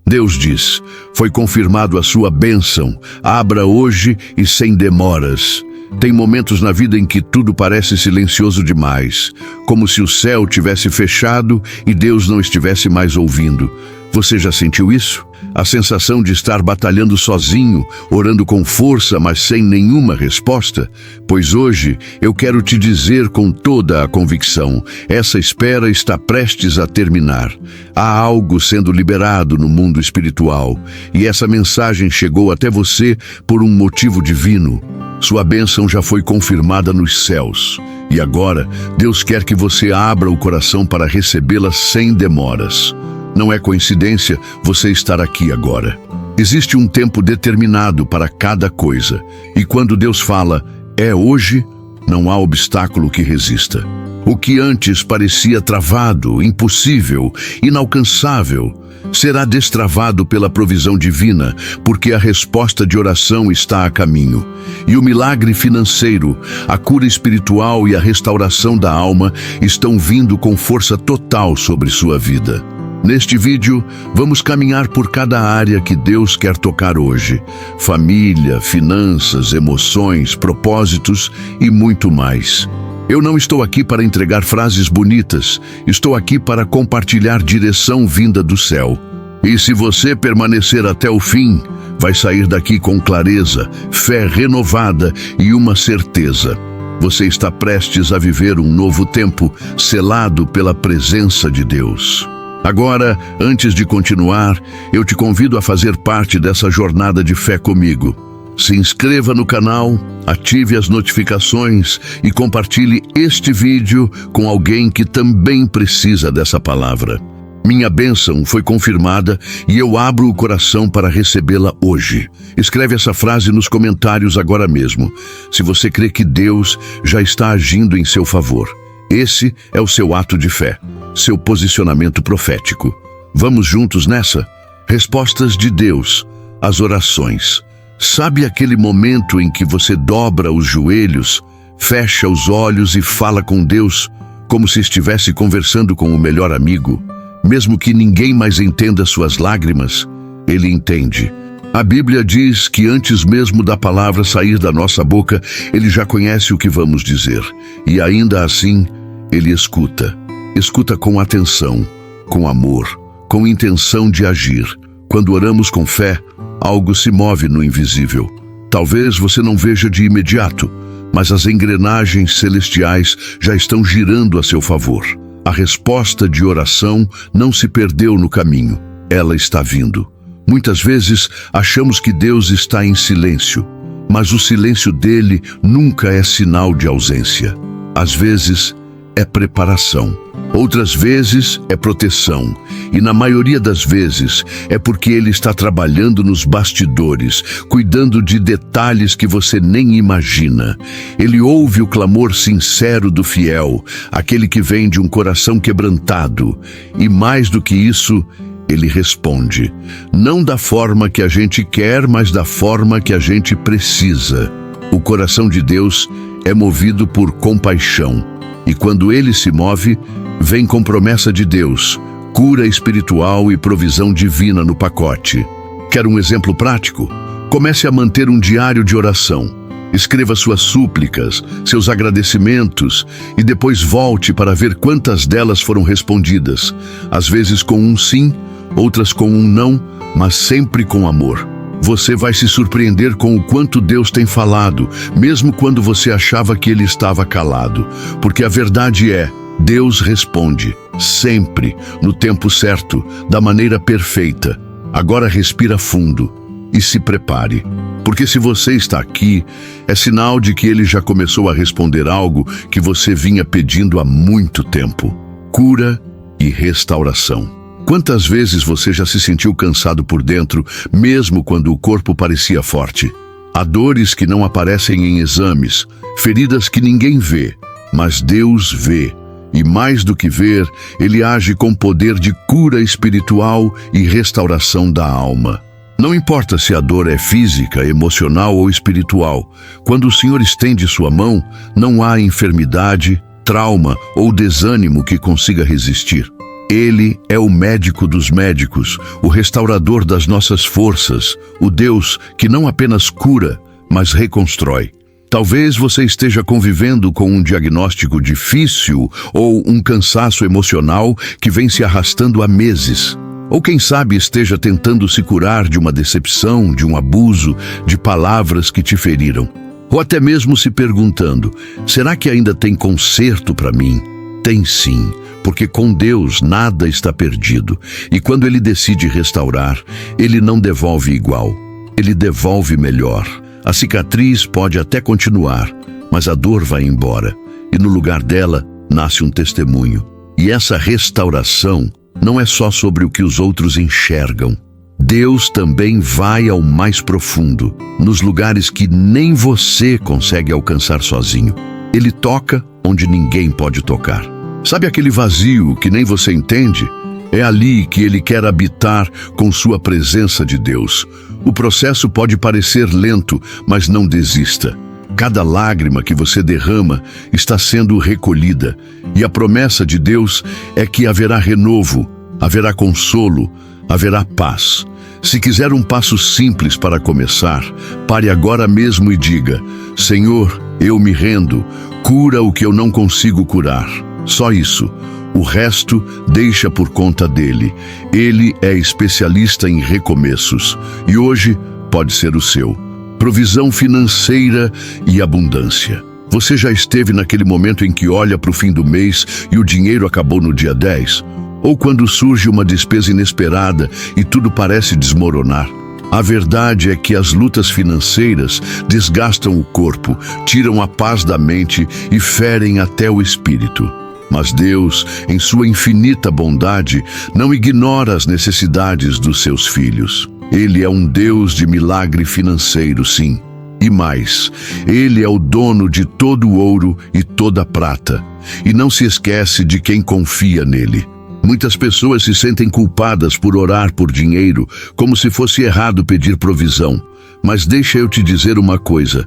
Deus diz: foi confirmado a sua bênção, abra hoje e sem demoras. Tem momentos na vida em que tudo parece silencioso demais, como se o céu tivesse fechado e Deus não estivesse mais ouvindo. Você já sentiu isso? A sensação de estar batalhando sozinho, orando com força, mas sem nenhuma resposta? Pois hoje eu quero te dizer com toda a convicção: essa espera está prestes a terminar. Há algo sendo liberado no mundo espiritual, e essa mensagem chegou até você por um motivo divino. Sua bênção já foi confirmada nos céus, e agora Deus quer que você abra o coração para recebê-la sem demoras. Não é coincidência você estar aqui agora. Existe um tempo determinado para cada coisa, e quando Deus fala, é hoje, não há obstáculo que resista. O que antes parecia travado, impossível, inalcançável, será destravado pela provisão divina, porque a resposta de oração está a caminho. E o milagre financeiro, a cura espiritual e a restauração da alma estão vindo com força total sobre sua vida. Neste vídeo, vamos caminhar por cada área que Deus quer tocar hoje: família, finanças, emoções, propósitos e muito mais. Eu não estou aqui para entregar frases bonitas, estou aqui para compartilhar direção vinda do céu. E se você permanecer até o fim, vai sair daqui com clareza, fé renovada e uma certeza: você está prestes a viver um novo tempo, selado pela presença de Deus. Agora, antes de continuar, eu te convido a fazer parte dessa jornada de fé comigo. Se inscreva no canal, ative as notificações e compartilhe este vídeo com alguém que também precisa dessa palavra. Minha bênção foi confirmada e eu abro o coração para recebê-la hoje. Escreve essa frase nos comentários agora mesmo, se você crê que Deus já está agindo em seu favor. Esse é o seu ato de fé, seu posicionamento profético. Vamos juntos nessa? Respostas de Deus às orações. Sabe aquele momento em que você dobra os joelhos, fecha os olhos e fala com Deus como se estivesse conversando com o melhor amigo? Mesmo que ninguém mais entenda suas lágrimas, Ele entende. A Bíblia diz que antes mesmo da palavra sair da nossa boca, Ele já conhece o que vamos dizer. E ainda assim, Ele escuta. Escuta com atenção, com amor, com intenção de agir. Quando oramos com fé, algo se move no invisível. Talvez você não veja de imediato, mas as engrenagens celestiais já estão girando a seu favor. A resposta de oração não se perdeu no caminho. Ela está vindo. Muitas vezes achamos que Deus está em silêncio, mas o silêncio dele nunca é sinal de ausência. Às vezes é preparação, outras vezes é proteção, e na maioria das vezes é porque Ele está trabalhando nos bastidores, cuidando de detalhes que você nem imagina. Ele ouve o clamor sincero do fiel, aquele que vem de um coração quebrantado, e mais do que isso, Ele responde, não da forma que a gente quer, mas da forma que a gente precisa. O coração de Deus é movido por compaixão, e quando Ele se move, vem com promessa de Deus, cura espiritual e provisão divina no pacote. Quer um exemplo prático? Comece a manter um diário de oração. Escreva suas súplicas, seus agradecimentos e depois volte para ver quantas delas foram respondidas. Às vezes com um sim, outras com um não, mas sempre com amor. Você vai se surpreender com o quanto Deus tem falado, mesmo quando você achava que Ele estava calado. Porque a verdade é, Deus responde, sempre, no tempo certo, da maneira perfeita. Agora respira fundo e se prepare. Porque se você está aqui, é sinal de que Ele já começou a responder algo que você vinha pedindo há muito tempo. Cura e restauração. Quantas vezes você já se sentiu cansado por dentro, mesmo quando o corpo parecia forte? Há dores que não aparecem em exames, feridas que ninguém vê, mas Deus vê. E mais do que ver, Ele age com poder de cura espiritual e restauração da alma. Não importa se a dor é física, emocional ou espiritual, quando o Senhor estende sua mão, não há enfermidade, trauma ou desânimo que consiga resistir. Ele é o médico dos médicos, o restaurador das nossas forças, o Deus que não apenas cura, mas reconstrói. Talvez você esteja convivendo com um diagnóstico difícil ou um cansaço emocional que vem se arrastando há meses. Ou quem sabe esteja tentando se curar de uma decepção, de um abuso, de palavras que te feriram. Ou até mesmo se perguntando, será que ainda tem conserto para mim? Tem sim, porque com Deus nada está perdido. E quando Ele decide restaurar, Ele não devolve igual, Ele devolve melhor. A cicatriz pode até continuar, mas a dor vai embora, e no lugar dela nasce um testemunho. E essa restauração não é só sobre o que os outros enxergam. Deus também vai ao mais profundo, nos lugares que nem você consegue alcançar sozinho. Ele toca onde ninguém pode tocar. Sabe aquele vazio que nem você entende? É ali que Ele quer habitar com sua presença de Deus. O processo pode parecer lento, mas não desista. Cada lágrima que você derrama está sendo recolhida. E a promessa de Deus é que haverá renovo, haverá consolo, haverá paz. Se quiser um passo simples para começar, pare agora mesmo e diga: Senhor, eu me rendo, cura o que eu não consigo curar. Só isso. O resto deixa por conta dele. Ele é especialista em recomeços. E hoje pode ser o seu. Provisão financeira e abundância. Você já esteve naquele momento em que olha para o fim do mês e o dinheiro acabou no dia 10? Ou quando surge uma despesa inesperada e tudo parece desmoronar? A verdade é que as lutas financeiras desgastam o corpo, tiram a paz da mente e ferem até o espírito. Mas Deus, em sua infinita bondade, não ignora as necessidades dos seus filhos. Ele é um Deus de milagre financeiro, sim. E mais, Ele é o dono de todo o ouro e toda a prata. E não se esquece de quem confia nele. Muitas pessoas se sentem culpadas por orar por dinheiro, como se fosse errado pedir provisão. Mas deixa eu te dizer uma coisa,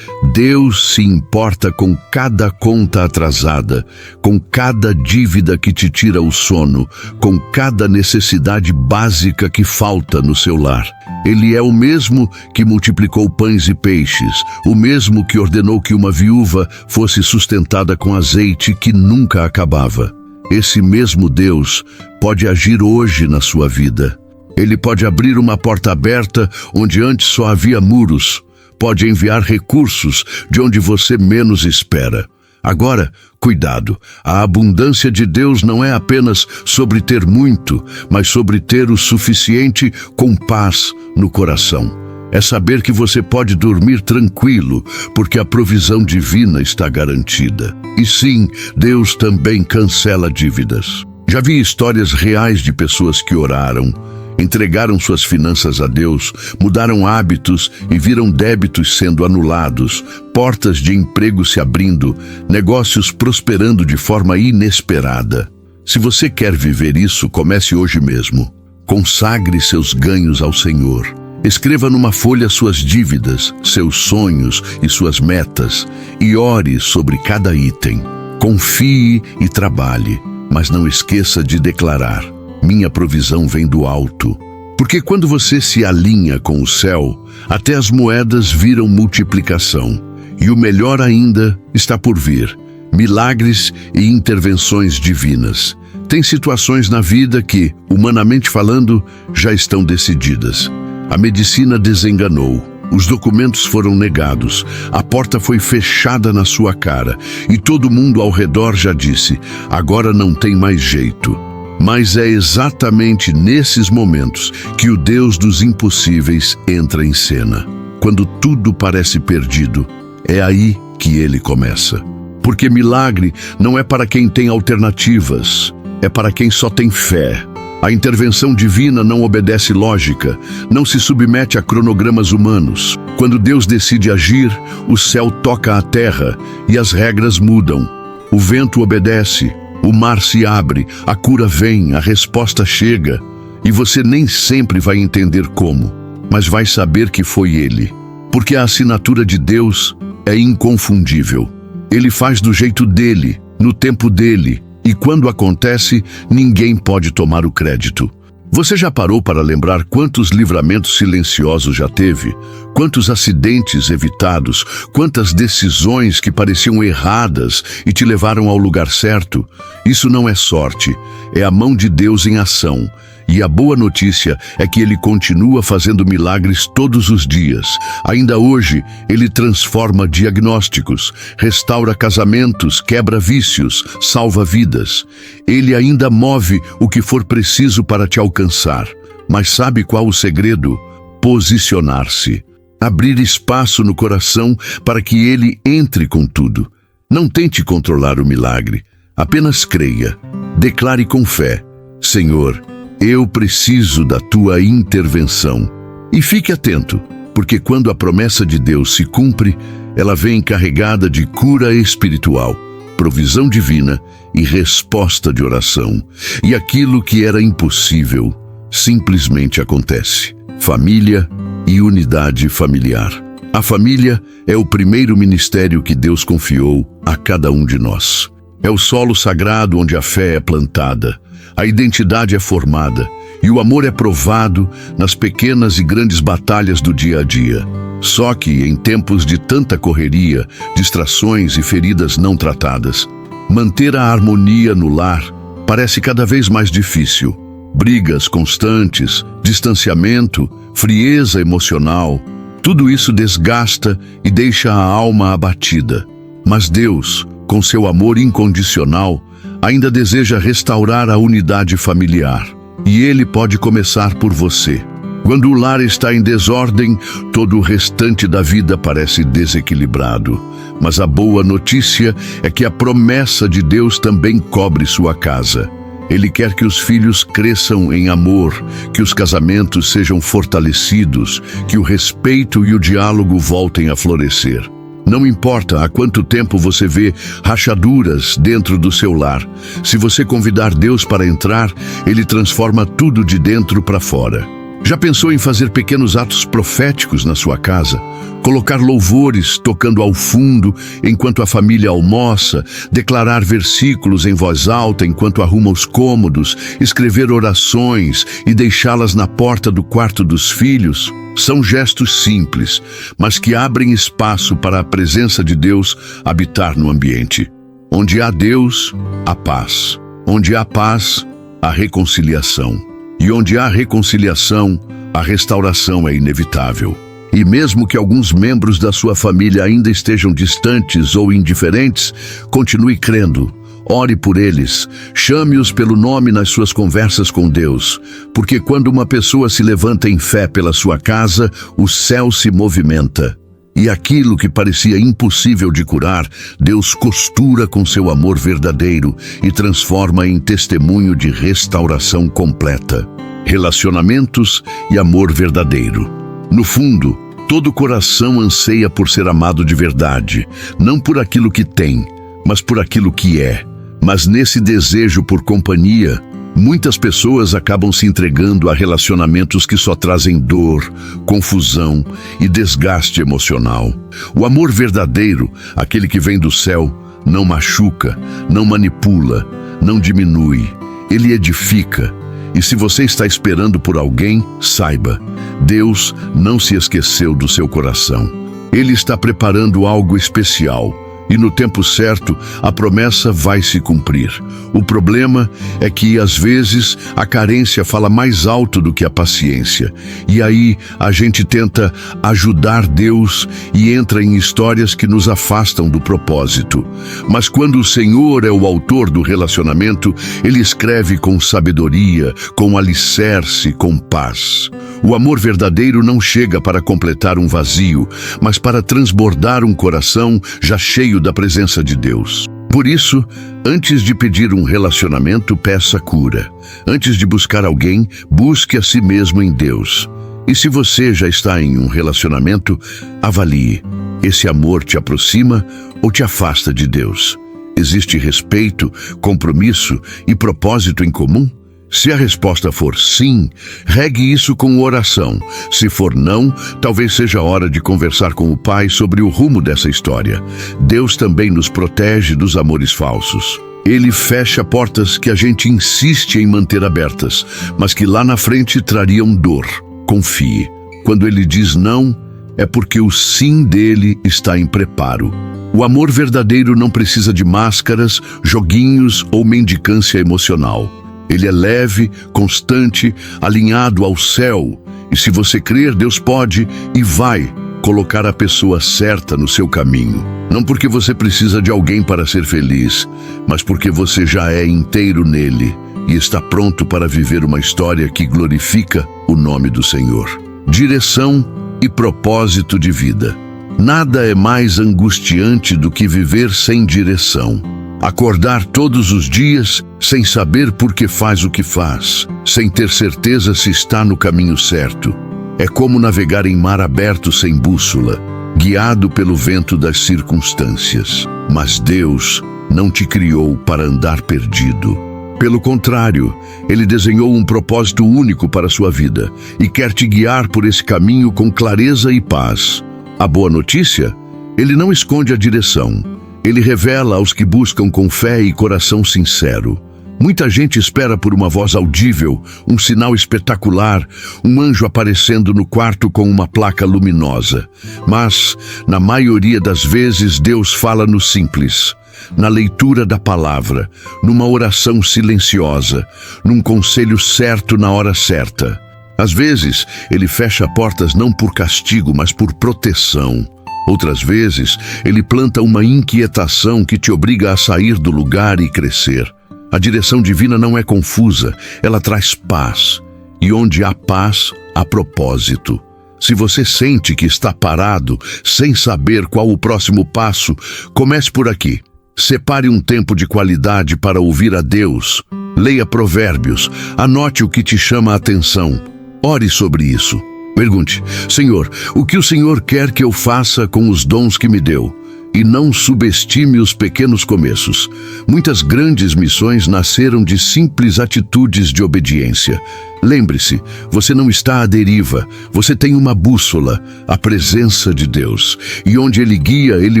Deus se importa com cada conta atrasada, com cada dívida que te tira o sono, com cada necessidade básica que falta no seu lar. Ele é o mesmo que multiplicou pães e peixes, o mesmo que ordenou que uma viúva fosse sustentada com azeite que nunca acabava. Esse mesmo Deus pode agir hoje na sua vida. Ele pode abrir uma porta aberta onde antes só havia muros. Pode enviar recursos de onde você menos espera. Agora, cuidado, a abundância de Deus não é apenas sobre ter muito, mas sobre ter o suficiente com paz no coração. É saber que você pode dormir tranquilo, porque a provisão divina está garantida. E sim, Deus também cancela dívidas. Já vi histórias reais de pessoas que oraram, entregaram suas finanças a Deus, mudaram hábitos e viram débitos sendo anulados, portas de emprego se abrindo, negócios prosperando de forma inesperada. Se você quer viver isso, comece hoje mesmo. Consagre seus ganhos ao Senhor. Escreva numa folha suas dívidas, seus sonhos e suas metas e ore sobre cada item. Confie e trabalhe, mas não esqueça de declarar: minha provisão vem do alto. Porque quando você se alinha com o céu, até as moedas viram multiplicação. E o melhor ainda está por vir: milagres e intervenções divinas. Tem situações na vida que, humanamente falando, já estão decididas. A medicina desenganou, os documentos foram negados, a porta foi fechada na sua cara e todo mundo ao redor já disse: agora não tem mais jeito. Mas é exatamente nesses momentos que o Deus dos impossíveis entra em cena. Quando tudo parece perdido, é aí que Ele começa. Porque milagre não é para quem tem alternativas, é para quem só tem fé. A intervenção divina não obedece lógica, não se submete a cronogramas humanos. Quando Deus decide agir, o céu toca a terra e as regras mudam. O vento obedece, o mar se abre, a cura vem, a resposta chega. E você nem sempre vai entender como, mas vai saber que foi Ele. Porque a assinatura de Deus é inconfundível. Ele faz do jeito dele, no tempo dele, E quando acontece, ninguém pode tomar o crédito. Você já parou para lembrar quantos livramentos silenciosos já teve? Quantos acidentes evitados? Quantas decisões que pareciam erradas e te levaram ao lugar certo? Isso não é sorte, é a mão de Deus em ação. E a boa notícia é que Ele continua fazendo milagres todos os dias. Ainda hoje, Ele transforma diagnósticos, restaura casamentos, quebra vícios, salva vidas. Ele ainda move o que for preciso para te alcançar. Mas sabe qual o segredo? Posicionar-se. Abrir espaço no coração para que Ele entre com tudo. Não tente controlar o milagre. Apenas creia. Declare com fé: Senhor, eu preciso da tua intervenção. E fique atento, porque quando a promessa de Deus se cumpre, ela vem carregada de cura espiritual, provisão divina e resposta de oração. E aquilo que era impossível simplesmente acontece. Família e unidade familiar. A família é o primeiro ministério que Deus confiou a cada um de nós. É o solo sagrado onde a fé é plantada, a identidade é formada e o amor é provado nas pequenas e grandes batalhas do dia a dia. Só que, em tempos de tanta correria, distrações e feridas não tratadas, manter a harmonia no lar parece cada vez mais difícil. Brigas constantes, distanciamento, frieza emocional, tudo isso desgasta e deixa a alma abatida. Mas Deus, com seu amor incondicional, ainda deseja restaurar a unidade familiar. E Ele pode começar por você. Quando o lar está em desordem, todo o restante da vida parece desequilibrado. Mas a boa notícia é que a promessa de Deus também cobre sua casa. Ele quer que os filhos cresçam em amor, que os casamentos sejam fortalecidos, que o respeito e o diálogo voltem a florescer. Não importa há quanto tempo você vê rachaduras dentro do seu lar. Se você convidar Deus para entrar, Ele transforma tudo de dentro para fora. Já pensou em fazer pequenos atos proféticos na sua casa? Colocar louvores tocando ao fundo enquanto a família almoça, declarar versículos em voz alta enquanto arruma os cômodos, escrever orações e deixá-las na porta do quarto dos filhos? São gestos simples, mas que abrem espaço para a presença de Deus habitar no ambiente. Onde há Deus, há paz. Onde há paz, há reconciliação. E onde há reconciliação, a restauração é inevitável. E mesmo que alguns membros da sua família ainda estejam distantes ou indiferentes, continue crendo. Ore por eles, chame-os pelo nome nas suas conversas com Deus, porque quando uma pessoa se levanta em fé pela sua casa, o céu se movimenta. E aquilo que parecia impossível de curar, Deus costura com seu amor verdadeiro e transforma em testemunho de restauração completa. Relacionamentos e amor verdadeiro. No fundo, todo coração anseia por ser amado de verdade, não por aquilo que tem, mas por aquilo que é. Mas nesse desejo por companhia, muitas pessoas acabam se entregando a relacionamentos que só trazem dor, confusão e desgaste emocional. O amor verdadeiro, aquele que vem do céu, não machuca, não manipula, não diminui. Ele edifica. E se você está esperando por alguém, saiba, Deus não se esqueceu do seu coração. Ele está preparando algo especial. E no tempo certo, a promessa vai se cumprir. O problema é que, às vezes, a carência fala mais alto do que a paciência. E aí, a gente tenta ajudar Deus e entra em histórias que nos afastam do propósito. Mas quando o Senhor é o autor do relacionamento, Ele escreve com sabedoria, com alicerce, com paz. O amor verdadeiro não chega para completar um vazio, mas para transbordar um coração já cheio da presença de Deus. Por isso, antes de pedir um relacionamento, peça cura. Antes de buscar alguém, busque a si mesmo em Deus. E se você já está em um relacionamento, avalie. Esse amor te aproxima ou te afasta de Deus? Existe respeito, compromisso e propósito em comum? Se a resposta for sim, regue isso com oração. Se for não, talvez seja hora de conversar com o Pai sobre o rumo dessa história. Deus também nos protege dos amores falsos. Ele fecha portas que a gente insiste em manter abertas, mas que lá na frente trariam dor. Confie. Quando ele diz não, é porque o sim dele está em preparo. O amor verdadeiro não precisa de máscaras, joguinhos ou mendicância emocional. Ele é leve, constante, alinhado ao céu. E se você crer, Deus pode e vai colocar a pessoa certa no seu caminho. Não porque você precisa de alguém para ser feliz, mas porque você já é inteiro nele e está pronto para viver uma história que glorifica o nome do Senhor. Direção e propósito de vida. Nada é mais angustiante do que viver sem direção. Acordar todos os dias sem saber por que faz o que faz, sem ter certeza se está no caminho certo. É como navegar em mar aberto sem bússola, guiado pelo vento das circunstâncias. Mas Deus não te criou para andar perdido. Pelo contrário, Ele desenhou um propósito único para a sua vida e quer te guiar por esse caminho com clareza e paz. A boa notícia? Ele não esconde a direção. Ele revela aos que buscam com fé e coração sincero. Muita gente espera por uma voz audível, um sinal espetacular, um anjo aparecendo no quarto com uma placa luminosa. Mas, na maioria das vezes, Deus fala no simples, na leitura da palavra, numa oração silenciosa, num conselho certo na hora certa. Às vezes, Ele fecha portas não por castigo, mas por proteção. Outras vezes, Ele planta uma inquietação que te obriga a sair do lugar e crescer. A direção divina não é confusa, ela traz paz. E onde há paz, há propósito. Se você sente que está parado, sem saber qual o próximo passo, comece por aqui. Separe um tempo de qualidade para ouvir a Deus. Leia Provérbios, anote o que te chama a atenção. Ore sobre isso. Pergunte: Senhor, o que o Senhor quer que eu faça com os dons que me deu? E não subestime os pequenos começos. Muitas grandes missões nasceram de simples atitudes de obediência. Lembre-se, você não está à deriva, você tem uma bússola, a presença de Deus. E onde Ele guia, Ele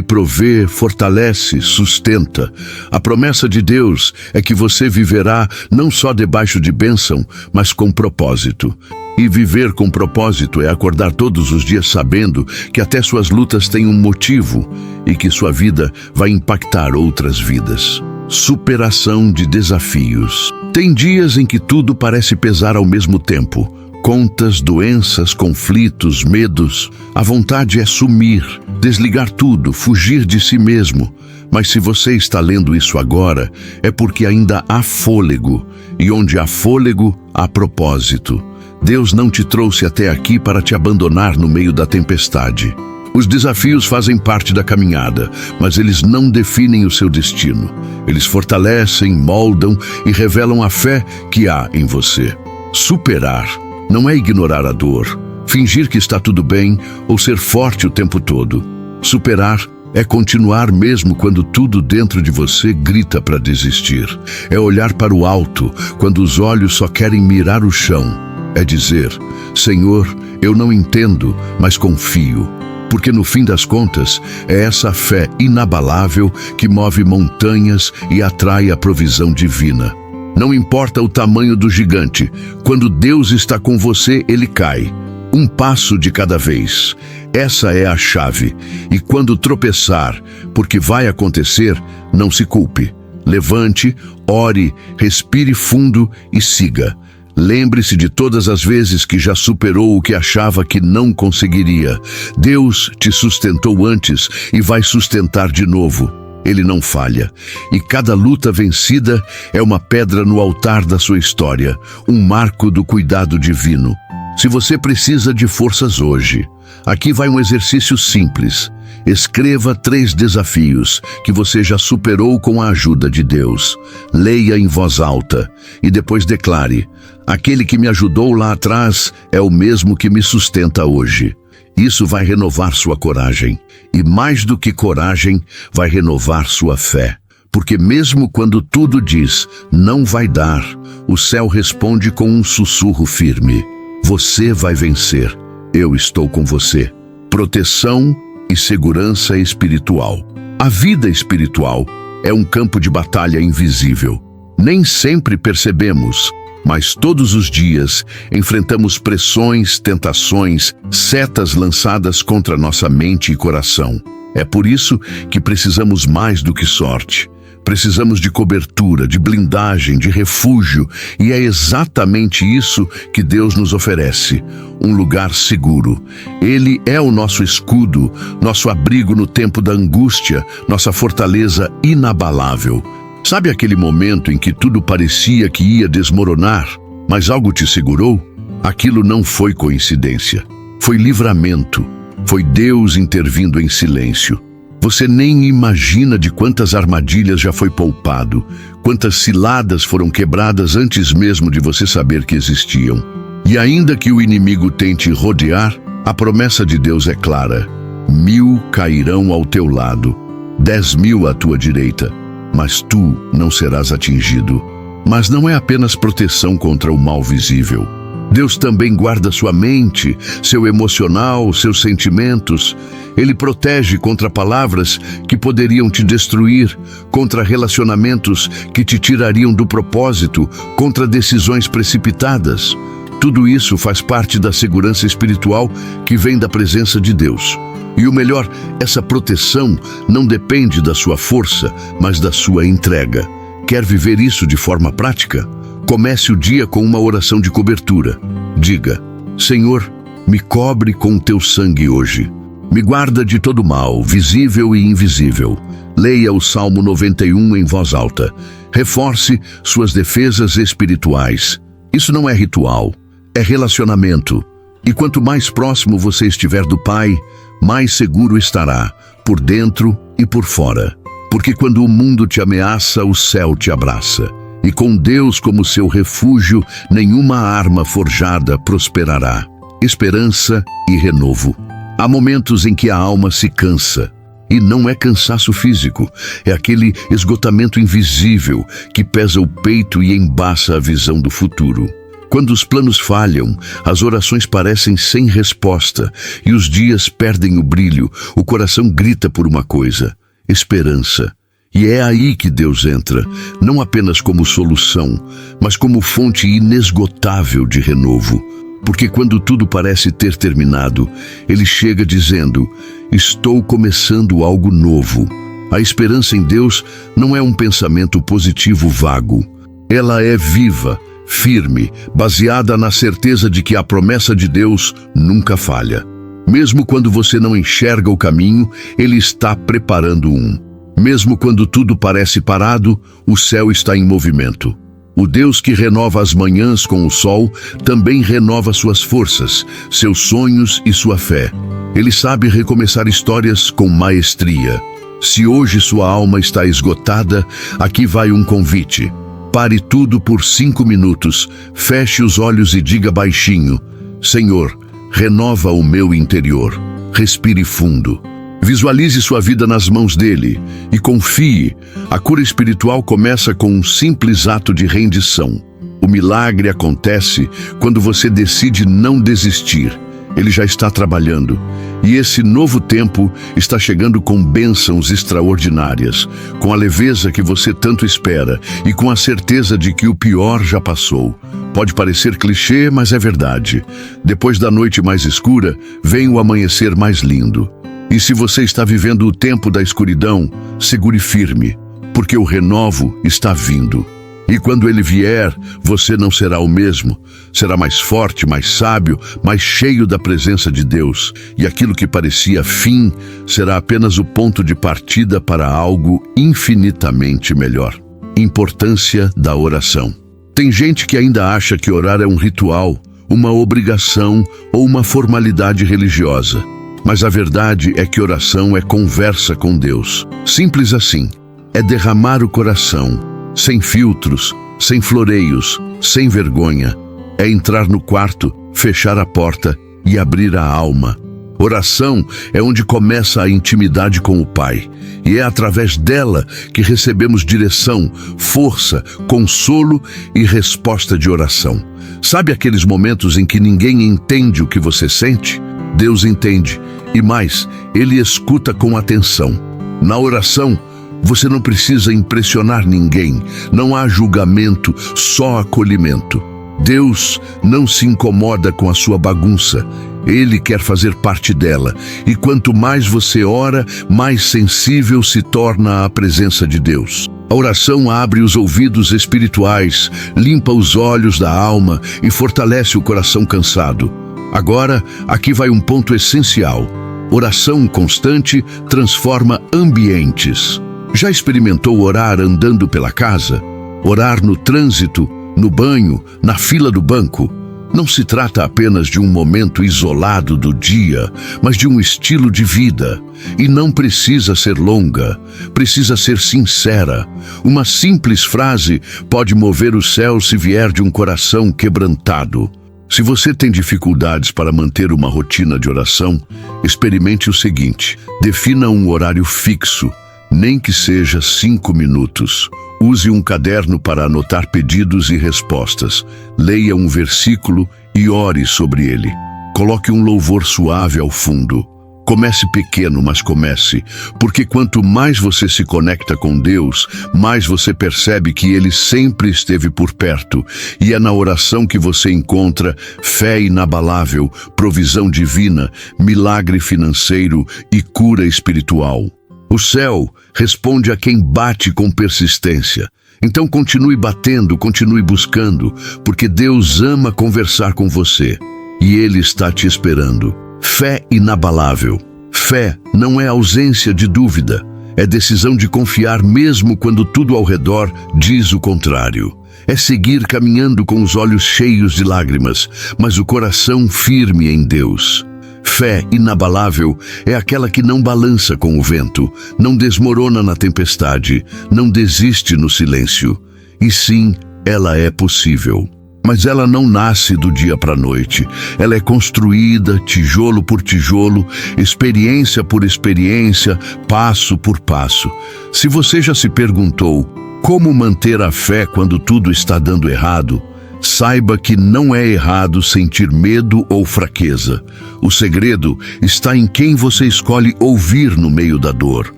provê, fortalece, sustenta. A promessa de Deus é que você viverá não só debaixo de bênção, mas com propósito. E viver com propósito é acordar todos os dias sabendo que até suas lutas têm um motivo e que sua vida vai impactar outras vidas. Superação de desafios. Tem dias em que tudo parece pesar ao mesmo tempo. Contas, doenças, conflitos, medos. A vontade é sumir, desligar tudo, fugir de si mesmo. Mas se você está lendo isso agora, é porque ainda há fôlego. E onde há fôlego, há propósito. Deus não te trouxe até aqui para te abandonar no meio da tempestade. Os desafios fazem parte da caminhada, mas eles não definem o seu destino. Eles fortalecem, moldam e revelam a fé que há em você. Superar não é ignorar a dor, fingir que está tudo bem ou ser forte o tempo todo. Superar é continuar mesmo quando tudo dentro de você grita para desistir. É olhar para o alto quando os olhos só querem mirar o chão. É dizer: Senhor, eu não entendo, mas confio. Porque no fim das contas, é essa fé inabalável que move montanhas e atrai a provisão divina. Não importa o tamanho do gigante, quando Deus está com você, ele cai. Um passo de cada vez. Essa é a chave. E quando tropeçar, porque vai acontecer, não se culpe. Levante, ore, respire fundo e siga. Lembre-se de todas as vezes que já superou o que achava que não conseguiria. Deus te sustentou antes e vai sustentar de novo. Ele não falha. E cada luta vencida é uma pedra no altar da sua história, um marco do cuidado divino. Se você precisa de forças hoje, aqui vai um exercício simples. Escreva 3 desafios que você já superou com a ajuda de Deus. Leia em voz alta e depois declare: aquele que me ajudou lá atrás é o mesmo que me sustenta hoje. Isso vai renovar sua coragem. E mais do que coragem, vai renovar sua fé. Porque mesmo quando tudo diz não vai dar, o céu responde com um sussurro firme: você vai vencer. Eu estou com você. Proteção e segurança espiritual. A vida espiritual é um campo de batalha invisível. Nem sempre percebemos, mas todos os dias enfrentamos pressões, tentações, setas lançadas contra nossa mente e coração. É por isso que precisamos mais do que sorte. Precisamos de cobertura, de blindagem, de refúgio, e é exatamente isso que Deus nos oferece, um lugar seguro. Ele é o nosso escudo, nosso abrigo no tempo da angústia, nossa fortaleza inabalável. Sabe aquele momento em que tudo parecia que ia desmoronar, mas algo te segurou? Aquilo não foi coincidência, foi livramento, foi Deus intervindo em silêncio. Você nem imagina de quantas armadilhas já foi poupado, quantas ciladas foram quebradas antes mesmo de você saber que existiam. E ainda que o inimigo tente rodear, a promessa de Deus é clara: 1000 cairão ao teu lado, 10.000 à tua direita, mas tu não serás atingido. Mas não é apenas proteção contra o mal visível. Deus também guarda sua mente, seu emocional, seus sentimentos. Ele protege contra palavras que poderiam te destruir, contra relacionamentos que te tirariam do propósito, contra decisões precipitadas. Tudo isso faz parte da segurança espiritual que vem da presença de Deus. E o melhor, essa proteção não depende da sua força, mas da sua entrega. Quer viver isso de forma prática? Comece o dia com uma oração de cobertura. Diga: Senhor, me cobre com o teu sangue hoje. Me guarda de todo mal, visível e invisível. Leia o Salmo 91 em voz alta. Reforce suas defesas espirituais. Isso não é ritual, é relacionamento. E quanto mais próximo você estiver do Pai, mais seguro estará, por dentro e por fora. Porque quando o mundo te ameaça, o céu te abraça. E com Deus como seu refúgio, nenhuma arma forjada prosperará. Esperança e renovo. Há momentos em que a alma se cansa. E não é cansaço físico, é aquele esgotamento invisível que pesa o peito e embaça a visão do futuro. Quando os planos falham, as orações parecem sem resposta e os dias perdem o brilho, o coração grita por uma coisa: esperança. E é aí que Deus entra, não apenas como solução, mas como fonte inesgotável de renovo. Porque quando tudo parece ter terminado, Ele chega dizendo: estou começando algo novo. A esperança em Deus não é um pensamento positivo vago. Ela é viva, firme, baseada na certeza de que a promessa de Deus nunca falha. Mesmo quando você não enxerga o caminho, Ele está preparando um. Mesmo quando tudo parece parado, o céu está em movimento. O Deus que renova as manhãs com o sol também renova suas forças, seus sonhos e sua fé. Ele sabe recomeçar histórias com maestria. Se hoje sua alma está esgotada, aqui vai um convite. Pare tudo por 5 minutos, feche os olhos e diga baixinho: Senhor, renova o meu interior. Respire fundo. Visualize sua vida nas mãos dele e confie. A cura espiritual começa com um simples ato de rendição. O milagre acontece quando você decide não desistir. Ele já está trabalhando. E esse novo tempo está chegando com bênçãos extraordinárias, com a leveza que você tanto espera e com a certeza de que o pior já passou. Pode parecer clichê, mas é verdade. Depois da noite mais escura, vem o amanhecer mais lindo. E se você está vivendo o tempo da escuridão, segure firme, porque o renovo está vindo. E quando ele vier, você não será o mesmo. Será mais forte, mais sábio, mais cheio da presença de Deus. E aquilo que parecia fim será apenas o ponto de partida para algo infinitamente melhor. Importância da oração. Tem gente que ainda acha que orar é um ritual, uma obrigação ou uma formalidade religiosa. Mas a verdade é que oração é conversa com Deus. Simples assim. É derramar o coração, sem filtros, sem floreios, sem vergonha. É entrar no quarto, fechar a porta e abrir a alma. Oração é onde começa a intimidade com o Pai. E é através dela que recebemos direção, força, consolo e resposta de oração. Sabe aqueles momentos em que ninguém entende o que você sente? Deus entende, e mais, Ele escuta com atenção. Na oração, Você não precisa impressionar ninguém. Não há julgamento, só acolhimento. Deus não se incomoda com a sua bagunça. Ele quer fazer parte dela. E quanto mais você ora, mais sensível se torna à presença de Deus. A oração abre os ouvidos espirituais, limpa os olhos da alma e fortalece o coração cansado. Agora, aqui vai um ponto essencial. Oração constante transforma ambientes. Já experimentou orar andando pela casa? Orar no trânsito, no banho, na fila do banco? Não se trata apenas de um momento isolado do dia, mas de um estilo de vida. E não precisa ser longa, precisa ser sincera. Uma simples frase pode mover o céu se vier de um coração quebrantado. Se você tem dificuldades para manter uma rotina de oração, experimente o seguinte: defina um horário fixo, nem que seja 5 minutos. Use um caderno para anotar pedidos e respostas. Leia um versículo e ore sobre ele. Coloque um louvor suave ao fundo. Comece pequeno, mas comece, porque quanto mais você se conecta com Deus, mais você percebe que Ele sempre esteve por perto, e é na oração que você encontra fé inabalável, provisão divina, milagre financeiro e cura espiritual. O céu responde a quem bate com persistência. Então continue batendo, continue buscando, porque Deus ama conversar com você, e Ele está te esperando. Fé inabalável. Fé não é ausência de dúvida, é decisão de confiar mesmo quando tudo ao redor diz o contrário. É seguir caminhando com os olhos cheios de lágrimas, mas o coração firme em Deus. Fé inabalável é aquela que não balança com o vento, não desmorona na tempestade, não desiste no silêncio. E sim, ela é possível. Mas ela não nasce do dia para a noite. Ela é construída tijolo por tijolo, experiência por experiência, passo por passo. Se você já se perguntou como manter a fé quando tudo está dando errado, saiba que não é errado sentir medo ou fraqueza. O segredo está em quem você escolhe ouvir no meio da dor,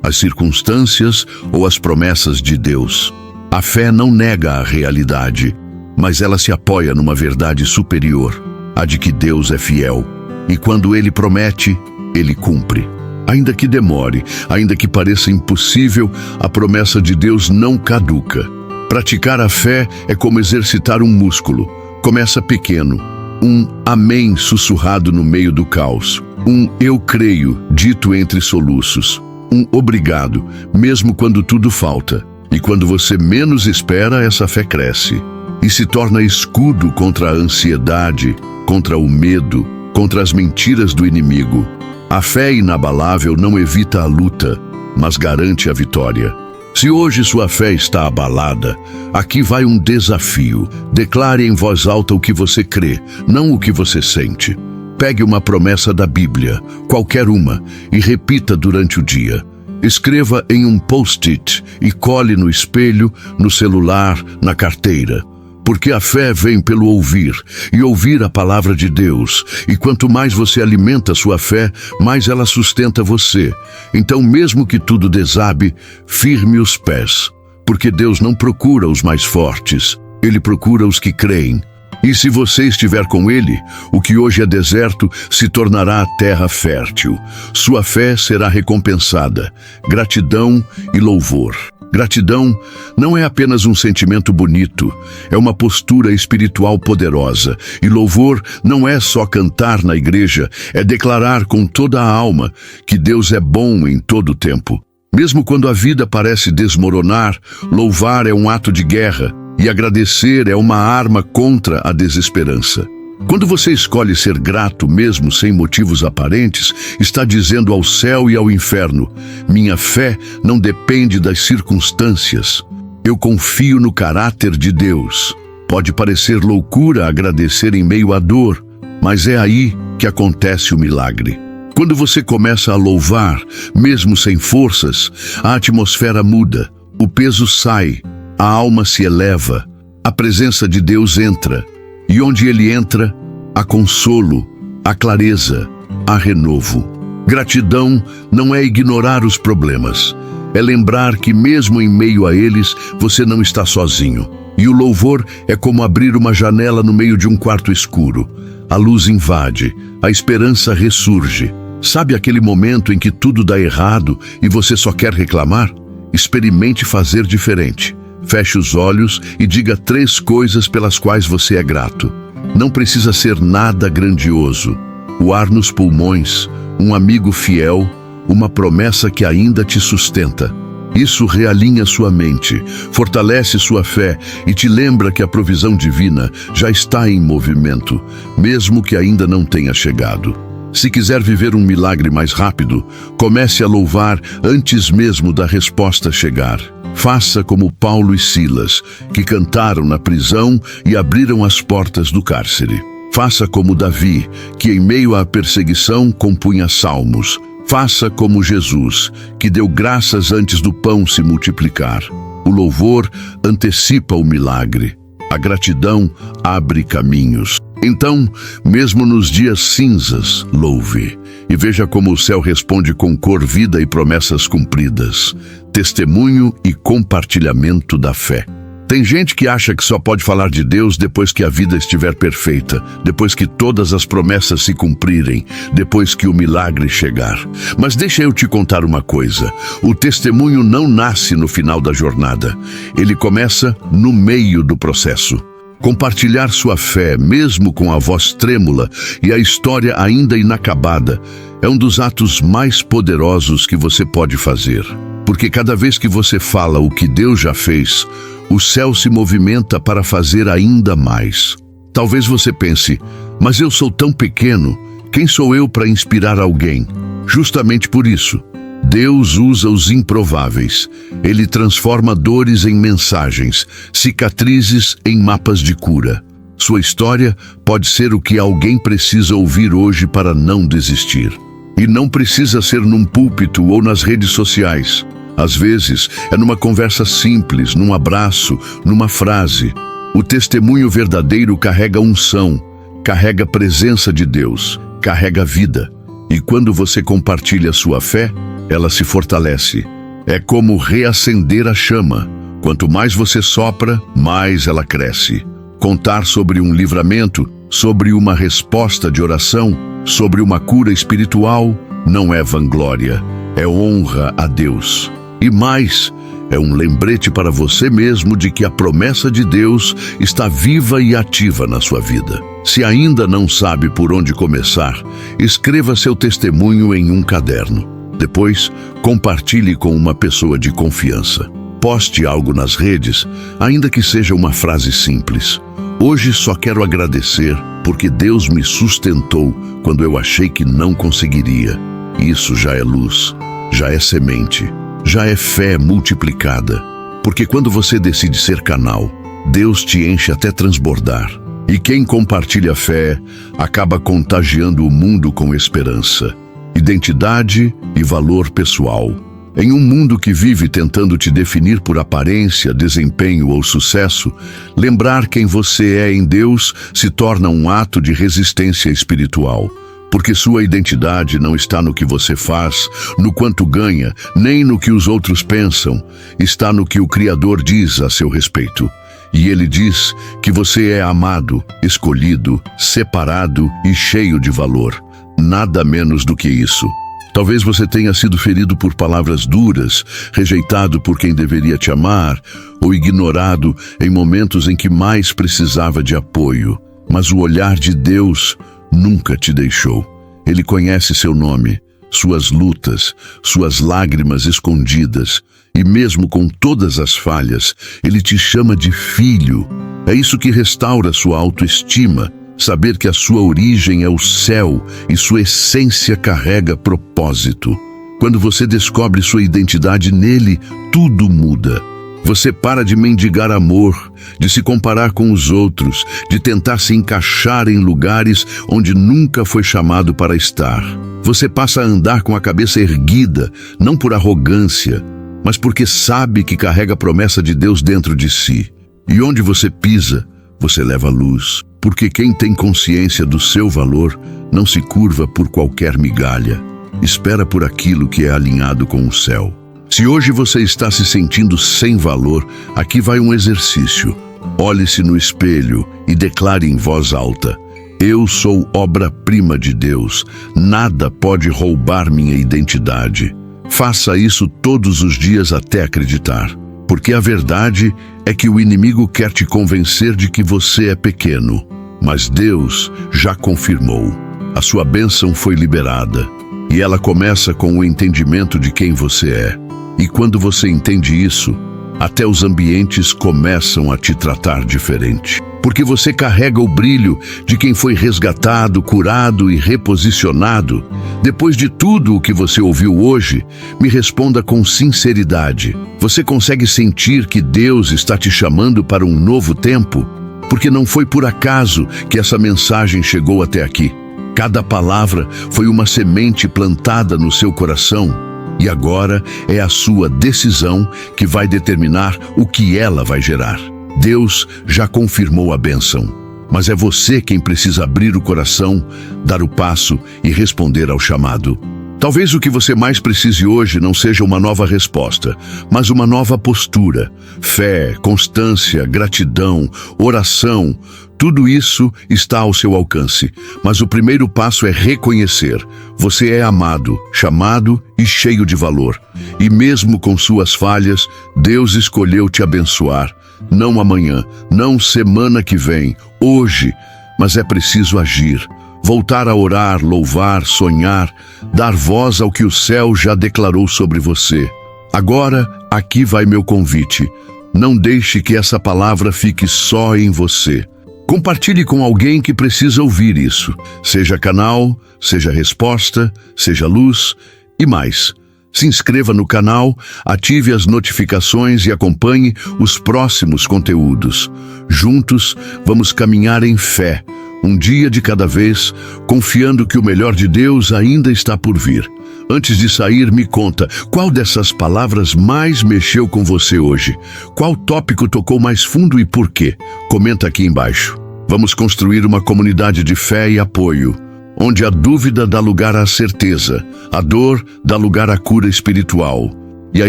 as circunstâncias ou as promessas de Deus. A fé não nega a realidade, mas ela se apoia numa verdade superior, a de que Deus é fiel. E quando Ele promete, Ele cumpre. Ainda que demore, ainda que pareça impossível, a promessa de Deus não caduca. Praticar a fé é como exercitar um músculo. Começa pequeno, um amém sussurrado no meio do caos, um eu creio dito entre soluços, um obrigado, mesmo quando tudo falta. E quando você menos espera, essa fé cresce e se torna escudo contra a ansiedade, contra o medo, contra as mentiras do inimigo. A fé inabalável não evita a luta, mas garante a vitória. Se hoje sua fé está abalada, aqui vai um desafio. Declare em voz alta o que você crê, não o que você sente. Pegue uma promessa da Bíblia, qualquer uma, e repita durante o dia. Escreva em um post-it e cole no espelho, no celular, na carteira. Porque a fé vem pelo ouvir, e ouvir a palavra de Deus. E quanto mais você alimenta sua fé, mais ela sustenta você. Então, mesmo que tudo desabe, firme os pés. Porque Deus não procura os mais fortes, Ele procura os que creem. E se você estiver com Ele, o que hoje é deserto se tornará terra fértil. Sua fé será recompensada. Gratidão e louvor. Gratidão não é apenas um sentimento bonito, é uma postura espiritual poderosa. E louvor não é só cantar na igreja, é declarar com toda a alma que Deus é bom em todo o tempo. Mesmo quando a vida parece desmoronar, louvar é um ato de guerra e agradecer é uma arma contra a desesperança. Quando você escolhe ser grato mesmo sem motivos aparentes, está dizendo ao céu e ao inferno: minha fé não depende das circunstâncias. Eu confio no caráter de Deus. Pode parecer loucura agradecer em meio à dor, mas é aí que acontece o milagre. Quando você começa a louvar, mesmo sem forças, a atmosfera muda, o peso sai, a alma se eleva, a presença de Deus entra. E onde Ele entra, há consolo, há clareza, há renovo. Gratidão não é ignorar os problemas, É lembrar que mesmo em meio a eles, você não está sozinho. E o louvor é como abrir uma janela no meio de um quarto escuro. A luz invade, a esperança ressurge. Sabe aquele momento em que tudo dá errado e você só quer reclamar? Experimente fazer diferente. Feche os olhos e diga 3 coisas pelas quais você é grato. Não precisa ser nada grandioso. O ar nos pulmões, um amigo fiel, uma promessa que ainda te sustenta. Isso realinha sua mente, fortalece sua fé e te lembra que a provisão divina já está em movimento, mesmo que ainda não tenha chegado. Se quiser viver um milagre mais rápido, comece a louvar antes mesmo da resposta chegar. Faça como Paulo e Silas, que cantaram na prisão e abriram as portas do cárcere. Faça como Davi, que em meio à perseguição compunha salmos. Faça como Jesus, que deu graças antes do pão se multiplicar. O louvor antecipa o milagre. A gratidão abre caminhos. Então, mesmo nos dias cinzas, louve. E veja como o céu responde com cor, vida e promessas cumpridas. Testemunho e compartilhamento da fé. Tem gente que acha que só pode falar de Deus depois que a vida estiver perfeita, depois que todas as promessas se cumprirem, depois que o milagre chegar. Mas deixa eu te contar uma coisa. O testemunho não nasce no final da jornada. Ele começa no meio do processo. Compartilhar sua fé, mesmo com a voz trêmula e a história ainda inacabada, é um dos atos mais poderosos que você pode fazer. Porque cada vez que você fala o que Deus já fez, o céu se movimenta para fazer ainda mais. Talvez você pense, mas eu sou tão pequeno, quem sou eu para inspirar alguém? Justamente por isso, Deus usa os improváveis. Ele transforma dores em mensagens, cicatrizes em mapas de cura. Sua história pode ser o que alguém precisa ouvir hoje para não desistir. E não precisa ser num púlpito ou nas redes sociais. Às vezes, é numa conversa simples, num abraço, numa frase. O testemunho verdadeiro carrega unção, carrega presença de Deus, carrega vida. E quando você compartilha sua fé, ela se fortalece. É como reacender a chama. Quanto mais você sopra, mais ela cresce. Contar sobre um livramento, sobre uma resposta de oração, sobre uma cura espiritual, não é vanglória, é honra a Deus. E mais, é um lembrete para você mesmo de que a promessa de Deus está viva e ativa na sua vida. Se ainda não sabe por onde começar, escreva seu testemunho em um caderno. Depois, compartilhe com uma pessoa de confiança. Poste algo nas redes, ainda que seja uma frase simples. Hoje só quero agradecer porque Deus me sustentou quando eu achei que não conseguiria. Isso já é luz, já é semente. Já é fé multiplicada, porque quando você decide ser canal, Deus te enche até transbordar. E quem compartilha fé acaba contagiando o mundo com esperança, identidade e valor pessoal. Em um mundo que vive tentando te definir por aparência, desempenho ou sucesso, lembrar quem você é em Deus se torna um ato de resistência espiritual. Porque sua identidade não está no que você faz, no quanto ganha, nem no que os outros pensam. Está no que o Criador diz a seu respeito. E Ele diz que você é amado, escolhido, separado e cheio de valor. Nada menos do que isso. Talvez você tenha sido ferido por palavras duras, rejeitado por quem deveria te amar, ou ignorado em momentos em que mais precisava de apoio. Mas o olhar de Deus nunca te deixou. Ele conhece seu nome, suas lutas, suas lágrimas escondidas, e mesmo com todas as falhas, Ele te chama de filho. É isso que restaura sua autoestima, saber que a sua origem é o céu e sua essência carrega propósito. Quando você descobre sua identidade nele, tudo muda. Você para de mendigar amor, de se comparar com os outros, de tentar se encaixar em lugares onde nunca foi chamado para estar. Você passa a andar com a cabeça erguida, não por arrogância, mas porque sabe que carrega a promessa de Deus dentro de si. E onde você pisa, você leva luz, porque quem tem consciência do seu valor não se curva por qualquer migalha. Espera por aquilo que é alinhado com o céu. Se hoje você está se sentindo sem valor, aqui vai um exercício. Olhe-se no espelho e declare em voz alta: eu sou obra-prima de Deus. Nada pode roubar minha identidade. Faça isso todos os dias até acreditar. Porque a verdade é que o inimigo quer te convencer de que você é pequeno. Mas Deus já confirmou. A sua bênção foi liberada. E ela começa com o entendimento de quem você é. E quando você entende isso, até os ambientes começam a te tratar diferente. Porque você carrega o brilho de quem foi resgatado, curado e reposicionado. Depois de tudo o que você ouviu hoje, me responda com sinceridade. Você consegue sentir que Deus está te chamando para um novo tempo? Porque não foi por acaso que essa mensagem chegou até aqui. Cada palavra foi uma semente plantada no seu coração. E agora é a sua decisão que vai determinar o que ela vai gerar. Deus já confirmou a bênção, mas é você quem precisa abrir o coração, dar o passo e responder ao chamado. Talvez o que você mais precise hoje não seja uma nova resposta, mas uma nova postura. Fé, constância, gratidão, oração, tudo isso está ao seu alcance. Mas o primeiro passo é reconhecer: você é amado, chamado e cheio de valor. E mesmo com suas falhas, Deus escolheu te abençoar. Não amanhã, não semana que vem, hoje. Mas é preciso agir. Voltar a orar, louvar, sonhar, dar voz ao que o céu já declarou sobre você. Agora, aqui vai meu convite. Não deixe que essa palavra fique só em você. Compartilhe com alguém que precisa ouvir isso. Seja canal, seja resposta, seja luz e mais. Se inscreva no canal, ative as notificações e acompanhe os próximos conteúdos. Juntos, vamos caminhar em fé, um dia de cada vez, confiando que o melhor de Deus ainda está por vir. Antes de sair, me conta, qual dessas palavras mais mexeu com você hoje? Qual tópico tocou mais fundo e por quê? Comenta aqui embaixo. Vamos construir uma comunidade de fé e apoio, onde a dúvida dá lugar à certeza, a dor dá lugar à cura espiritual, e a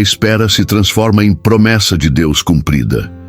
espera se transforma em promessa de Deus cumprida.